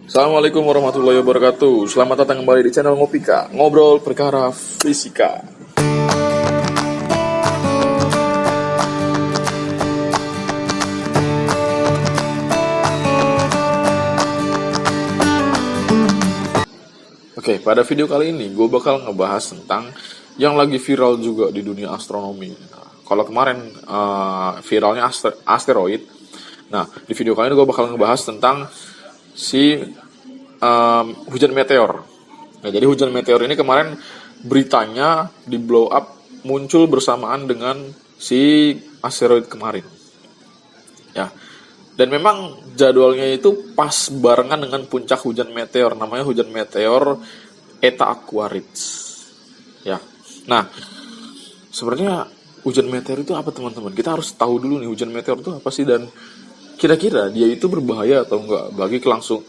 Assalamualaikum warahmatullahi wabarakatuh. Selamat datang kembali di channel Ngopika, ngobrol perkara fisika. Oke, pada video kali ini gue bakal ngebahas tentang yang lagi viral juga di dunia astronomi. Nah, kalau kemarin viralnya asteroid. Nah, di video kali ini gue bakal ngebahas tentang si hujan meteor. Nah, jadi hujan meteor ini kemarin beritanya di blow up muncul bersamaan dengan si asteroid kemarin. Ya. Dan memang jadwalnya itu pas barengan dengan puncak hujan meteor, namanya hujan meteor Eta Aquarids. Ya. Nah, sebenarnya hujan meteor itu apa, teman-teman? Kita harus tahu dulu nih hujan meteor itu apa sih, dan kira-kira dia itu berbahaya atau enggak bagi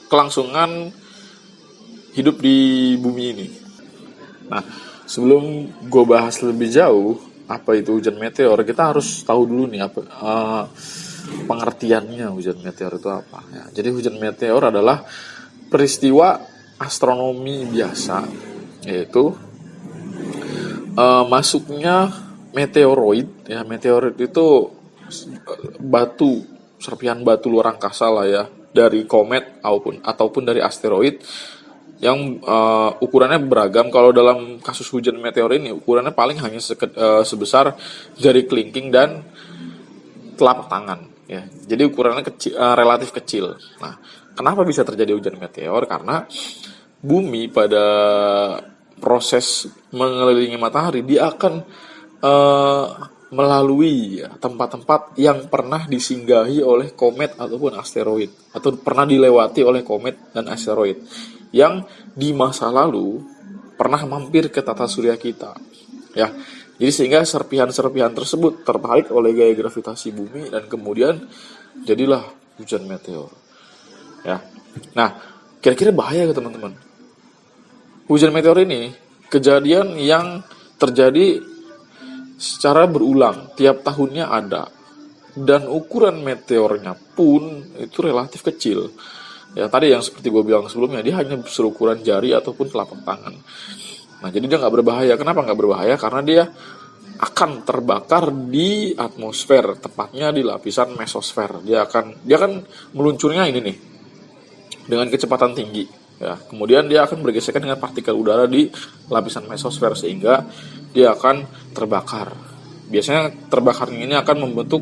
kelangsungan hidup di bumi ini. Nah, sebelum gue bahas lebih jauh apa itu hujan meteor, kita harus tahu dulu nih apa pengertiannya hujan meteor itu apa. Ya, jadi hujan meteor adalah peristiwa astronomi biasa, yaitu masuknya meteoroid. Ya, meteoroid itu batu, serpihan batu luar angkasa lah ya, dari komet ataupun dari asteroid yang ukurannya beragam. Kalau dalam kasus hujan meteor ini ukurannya paling hanya sebesar jari kelingking dan telapak tangan ya. Jadi ukurannya kecil, relatif kecil. Nah, kenapa bisa terjadi hujan meteor? Karena bumi pada proses mengelilingi matahari dia akan melalui tempat-tempat yang pernah disinggahi oleh komet ataupun asteroid, atau pernah dilewati oleh komet dan asteroid yang di masa lalu pernah mampir ke tata surya kita ya. Jadi sehingga serpihan-serpihan tersebut tertarik oleh gaya gravitasi bumi dan kemudian jadilah hujan meteor ya. Nah, kira-kira bahaya ke teman-teman? Hujan meteor ini kejadian yang terjadi secara berulang, tiap tahunnya ada, dan ukuran meteornya pun itu relatif kecil. Ya, tadi yang seperti gue bilang sebelumnya, dia hanya berukuran jari ataupun telapak tangan. Nah, jadi dia nggak berbahaya. Kenapa nggak berbahaya? Karena dia akan terbakar di atmosfer, tepatnya di lapisan mesosfer. Dia akan meluncurnya ini nih dengan kecepatan tinggi. Ya, kemudian dia akan bergesekan dengan partikel udara di lapisan mesosfer sehingga dia akan terbakar. Biasanya terbakarnya ini akan membentuk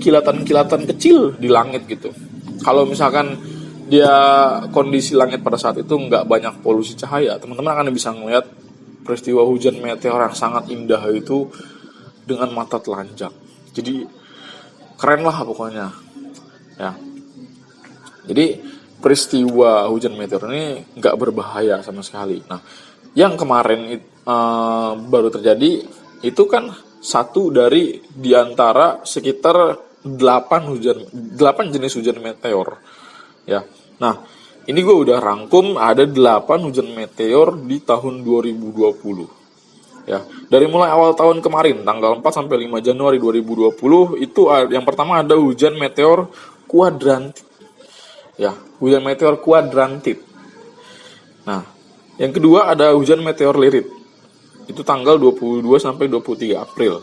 kilatan-kilatan kecil di langit gitu. Kalau misalkan dia kondisi langit pada saat itu nggak banyak polusi cahaya, teman-teman akan bisa melihat peristiwa hujan meteor yang sangat indah itu dengan mata telanjang. Jadi keren lah pokoknya ya. Jadi peristiwa hujan meteor ini nggak berbahaya sama sekali. Nah, yang kemarin baru terjadi itu kan satu dari diantara sekitar 8 jenis hujan meteor ya. Nah, ini gue udah rangkum ada 8 hujan meteor di tahun 2020 ya. Dari mulai awal tahun kemarin tanggal 4 sampai 5 Januari 2020 itu yang pertama ada hujan meteor kuadrantit ya, hujan meteor kuadrantit. Nah, yang kedua ada hujan meteor lirit. Itu tanggal 22 sampai 23 April.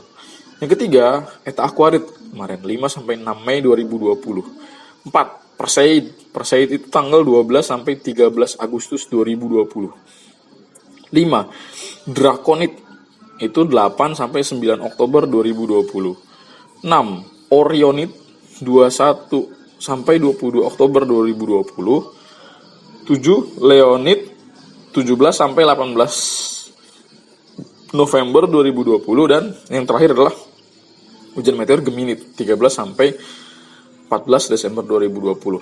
Yang ketiga, Eta Aquarids kemarin 5 sampai 6 Mei 2020. 4, Perseid itu tanggal 12 sampai 13 Agustus 2020. 5, Draconid itu 8 sampai 9 Oktober 2020. 6, Orionid 21 sampai 22 Oktober 2020. 7, Leonid 17 sampai 18 November 2020, dan yang terakhir adalah hujan meteor Geminid 13 sampai 14 Desember 2020.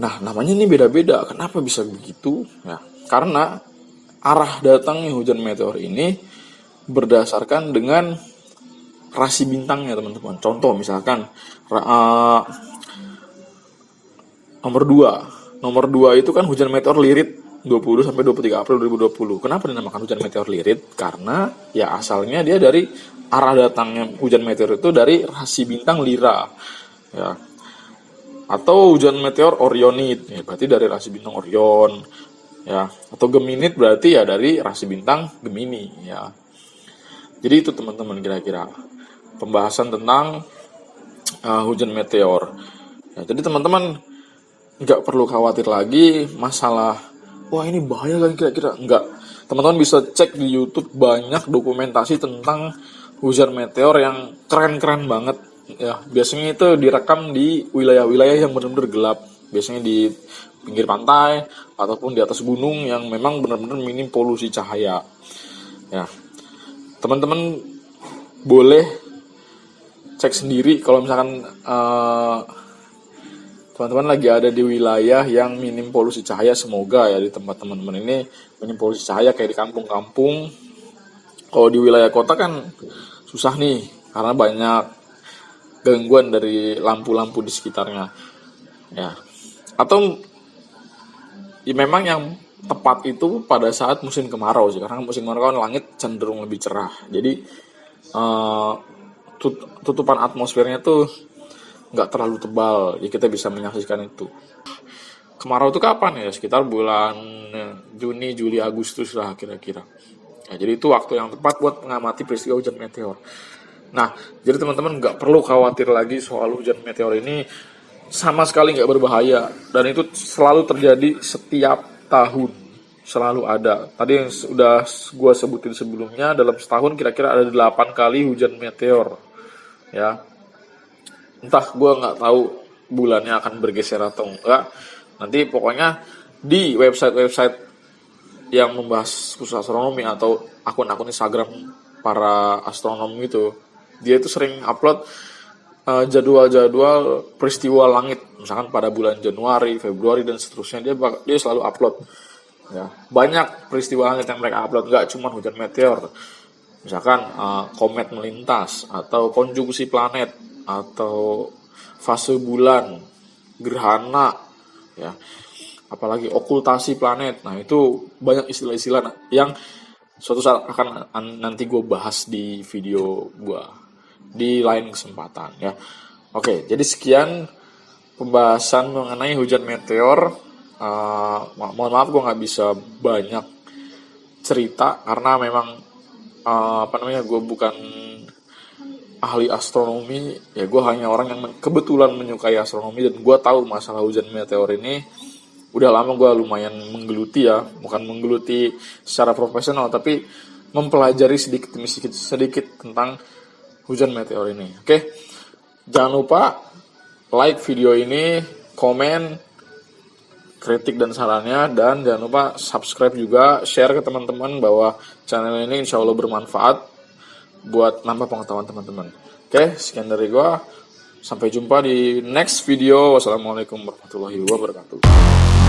Nah, namanya ini beda-beda. Kenapa bisa begitu? Ya, karena arah datangnya hujan meteor ini berdasarkan dengan rasi bintangnya, teman-teman. Contoh misalkan nomor 2 itu kan hujan meteor lirit 20 sampai 23 April 2020. Kenapa dinamakan hujan meteor lirit? Karena ya asalnya dia dari arah datangnya hujan meteor itu dari rasi bintang Lira. Ya. Atau hujan meteor Orionid, ya berarti dari rasi bintang Orion, ya. Atau Geminid berarti ya dari rasi bintang Gemini, ya. Jadi itu teman-teman kira-kira pembahasan tentang hujan meteor. Ya, jadi teman-teman nggak perlu khawatir lagi masalah, wah ini bahaya kan kira-kira. Nggak. Teman-teman bisa cek di YouTube banyak dokumentasi tentang hujan meteor yang keren-keren banget. Ya, biasanya itu direkam di wilayah-wilayah yang benar-benar gelap. Biasanya di pinggir pantai ataupun di atas gunung yang memang benar-benar minim polusi cahaya. Ya, teman-teman boleh cek sendiri kalau misalkan teman-teman lagi ada di wilayah yang minim polusi cahaya. Semoga ya di tempat teman-teman ini minim polusi cahaya kayak di kampung-kampung. Kalau di wilayah kota kan susah nih karena banyak gangguan dari lampu-lampu di sekitarnya, ya. Atau ya memang yang tepat itu pada saat musim kemarau sih, karena musim kemarau kan langit cenderung lebih cerah, jadi tutupan atmosfernya tuh nggak terlalu tebal, ya kita bisa menyaksikan itu. Kemarau itu kapan ya? Sekitar bulan Juni, Juli, Agustus lah kira-kira. Ya, jadi itu waktu yang tepat buat mengamati peristiwa hujan meteor. Nah, jadi teman-teman nggak perlu khawatir lagi soal hujan meteor ini, sama sekali nggak berbahaya. Dan itu selalu terjadi setiap tahun, selalu ada. Tadi yang sudah gue sebutin sebelumnya, dalam setahun kira-kira ada 8 kali hujan meteor. Ya, entah gue nggak tahu bulannya akan bergeser atau enggak. Nanti pokoknya di website-website yang membahas khusus astronomi atau akun-akun Instagram para astronom gitu, dia itu sering upload jadwal-jadwal peristiwa langit, misalkan pada bulan Januari, Februari dan seterusnya, dia selalu upload. Ya, banyak peristiwa langit yang mereka upload, nggak cuma hujan meteor, misalkan komet melintas atau konjungsi planet atau fase bulan, gerhana, ya, apalagi okultasi planet. Nah itu banyak istilah-istilah yang suatu saat akan nanti gue bahas di video gue di lain kesempatan, ya. Oke, jadi sekian pembahasan mengenai hujan meteor. Mohon maaf gue nggak bisa banyak cerita karena memang gue bukan ahli astronomi, ya. Gue hanya orang yang kebetulan menyukai astronomi, dan gue tahu masalah hujan meteor ini udah lama. Gue lumayan menggeluti, ya, bukan menggeluti secara profesional, tapi mempelajari sedikit tentang hujan meteor ini. Oke, jangan lupa like video ini, komen, kritik dan sarannya, dan jangan lupa subscribe juga, share ke teman-teman bahwa channel ini insya Allah bermanfaat buat nambah pengetahuan teman-teman. Oke, sekian dari gua. Sampai jumpa di next video. Wassalamualaikum warahmatullahi wabarakatuh.